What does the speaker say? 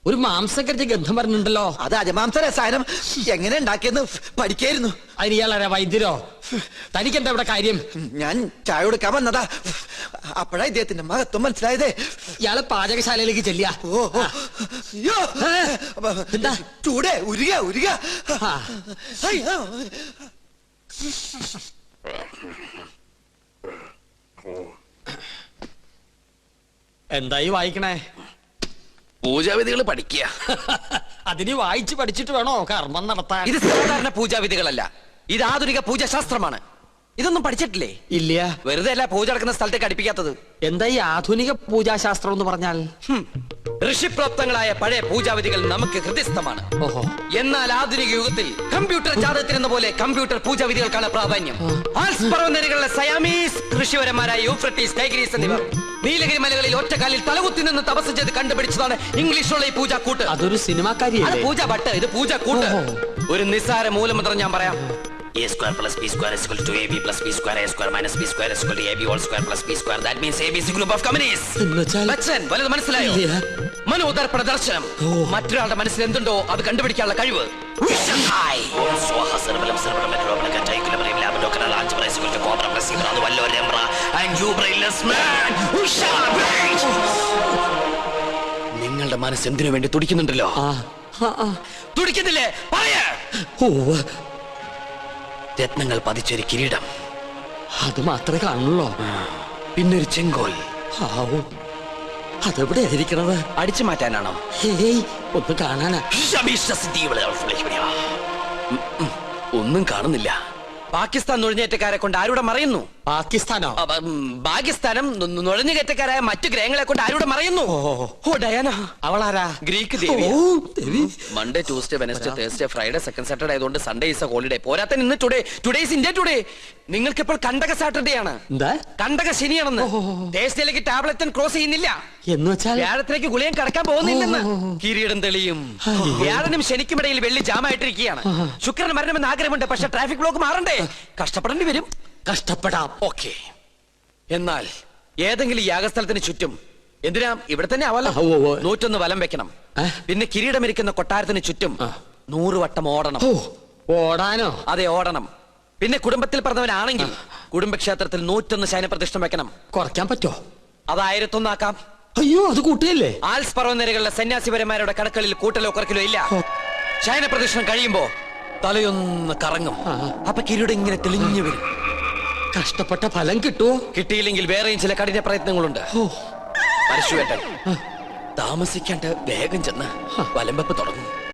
ഒരു മാംസക്കരച്ച് ഗന്ധം പറഞ്ഞിട്ടുണ്ടല്ലോ. അത് അജമാംസ രസായനം എങ്ങനെ ഉണ്ടാക്കിയെന്ന് പഠിക്കായിരുന്നു. അതിന് ഇയാളാരാ വൈദ്യരോ? തനിക്കെന്താ ഇവിടെ കാര്യം? ഞാൻ ചായ കൊടുക്കാൻ വന്നതാ. അപ്പോഴാ ഇദ്ദേഹത്തിന്റെ മഹത്വം മനസ്സിലായതേ. ഇയാള് പാചകശാലയിലേക്ക് ചെല്ലിയ. എന്താ ചൂടേ? ഉരുക ഉരുക. എന്തായി വായിക്കണേ? പൂജാവിധികൾ പഠിക്കുക. അതിന് വായിച്ച് പഠിച്ചിട്ട് വേണോ കർമ്മം നടത്താൻ? ഇത് സാധാരണ പൂജാവിധികളല്ല, ഇത് ആധുനിക പൂജാശാസ്ത്രമാണ്. ഇതൊന്നും പഠിച്ചിട്ടില്ലേ? ഇല്ല. വെറുതെ അല്ല പൂജ നടക്കുന്ന സ്ഥലത്തേക്ക് അടുപ്പിക്കാത്തത്. എന്താ ഈ ആധുനിക പൂജാശാസ്ത്രം എന്ന് പറഞ്ഞാൽ? ഋഷിപ്രാപ്തങ്ങളായ പഴയ പൂജാവിധികൾ നമുക്ക് ഹൃദയസ്ഥമാണ്. ഓഹോ. എന്നാൽ ആധുനിക യുഗത്തിൽ കമ്പ്യൂട്ടർ ജാതകത്തിനെന്ന പോലെ കമ്പ്യൂട്ടർ പൂജാവിധികൾക്കാണ് പ്രാധാന്യം. ആൽസ് പർവ്വതനിരകളിലെ സയാമീസ് ഋഷിവരന്മാരായ യൂഫ്രട്ടീസ്, ടൈഗ്രീസ് എന്നിവർ നീലഗിരി മലകളിൽ ഒറ്റക്കാലിൽ തലകുത്തി നിന്ന് തപസ് ചെയ്ത് കണ്ടുപിടിച്ചതാണ് ഇംഗ്ലീഷിലുള്ള ഈ പൂജാക്കൂട്ട്. അതൊരു സിനിമാക്കാരിയല്ലേ? പൂജ ഭട്ട്, ഇത് പൂജാക്കൂട്ട്. ഒരു നിസ്സാര മൂലമന്ത്രം ഞാൻ പറയാം. A square plus b square is equal to ab plus b square, a square minus b square is equal to ab whole square plus b square. That means ab is a group of companies. Bachchan, വലുത് മനസ്സിലായോ? മനോദർപ്പണ ദർശനം. മറ്റൊരാളുടെ മനസ്സിൽ എന്തുണ്ടോ അത് കണ്ടുപിടിക്കാനുള്ള കഴിവ്. നിങ്ങളുടെ മനസ്സ് എന്തിനു വേണ്ടി തുടിക്കുന്നുണ്ടല്ലോ? തുടിക്കുന്നില്ലേ? പറയാ. രത്നങ്ങൾ പതിച്ചൊരു കിരീടം, അത് മാത്രമേ കാണുള്ളൂ. പിന്നൊരു ചെങ്കോൽ. അതെവിടെ ആയിരിക്കണത്? അടിച്ചു മാറ്റാനാണോ? ഒന്ന് കാണാനാ. ഒന്നും കാണുന്നില്ല. പാകിസ്ഥാൻ നുഴഞ്ഞേറ്റക്കാരെ കൊണ്ട് ആരുടെ മറയുന്നു? പാകിസ്ഥാനോ? പാകിസ്ഥാനും നുഴഞ്ഞുകയറ്റക്കാരായ മറ്റു ഗ്രഹങ്ങളെ കൊണ്ട് ആരുടെ മറയുന്നു? ഓ ഡയാന. അവളാരാ? ഗ്രീക്ക് ദേവി. Monday, Tuesday, Wednesday, Thursday, Friday, second Saturday ആയതുകൊണ്ട് സൺഡേ ഈസ് എ ഹോളിഡേ. പോരാത്ത ഇന്ന് ടുഡേ ഈസ് ഇന്ത്യ ടുഡേ. നിങ്ങൾക്ക് ഇപ്പോൾ കണ്ടക സാറ്റർഡേ ആണ്. കണ്ടക ശനിയാണെന്ന്. തേഴ്സ്ഡേയിലേക്ക് ടാബ്ലറ്റ് ക്രോസ് ചെയ്യുന്നില്ല എന്ന് വെച്ചാൽ വ്യാഴത്തിലേക്ക് ഗുളിയം കടക്കാൻ പോകുന്നില്ലെന്ന്. കിരീടം തെളിയും. വ്യാഴനും ശനിക്കുമിടയിൽ വെള്ളി ജാമായിട്ടിരിക്കുകയാണ്. ശുക്രന് മരണമെന്ന് ആഗ്രഹമുണ്ട്, പക്ഷെ ട്രാഫിക് ബ്ലോക്ക് മാറണ്ടേ? കഷ്ടപ്പെടേണ്ടി വരും. കഷ്ടപ്പെടാം. ഓക്കെ. എന്നാൽ ഏതെങ്കിലും യാഗസ്ഥലത്തിന് ചുറ്റും, എന്തിനാ ഇവിടെ തന്നെ ആവാലോ, 101 വലം വെക്കണം. പിന്നെ കിരീടമിരിക്കുന്ന കൊട്ടാരത്തിന് ചുറ്റും 100 വട്ടം ഓടണം. ഓടാനോ? അതെ, ഓടണം. പിന്നെ കുടുംബത്തിൽ പറഞ്ഞവനാണെങ്കിൽ കുടുംബക്ഷേത്രത്തിൽ 101 ശയനപ്രതിഷ്ഠം വെക്കണം. കുറയ്ക്കാൻ പറ്റോ? അത് 1001 ആക്കാം. അയ്യോ, അത് കൂട്ടിയല്ലേ? ആൽസ് പർവ്വതനിരകളിലെ സന്യാസിപരന്മാരുടെ കണക്കുകളിൽ കൂട്ടലോ കുറക്കലോ ഇല്ല. ശയനപ്രതിഷ്ഠം കഴിയുമ്പോ തലയൊന്ന് കറങ്ങും. അപ്പൊ കിരീടം ഇങ്ങനെ തെളിഞ്ഞു വരും. കഷ്ടപ്പെട്ട ഫലം കിട്ടുവോ? കിട്ടിയില്ലെങ്കിൽ വേറെയും ചില കഠിന പ്രയത്നങ്ങളുണ്ട്. പരശുവേട്ടൻ താമസിക്കാണ്ട് വേഗം ചെന്ന് വലംവെപ്പ് തുടങ്ങും.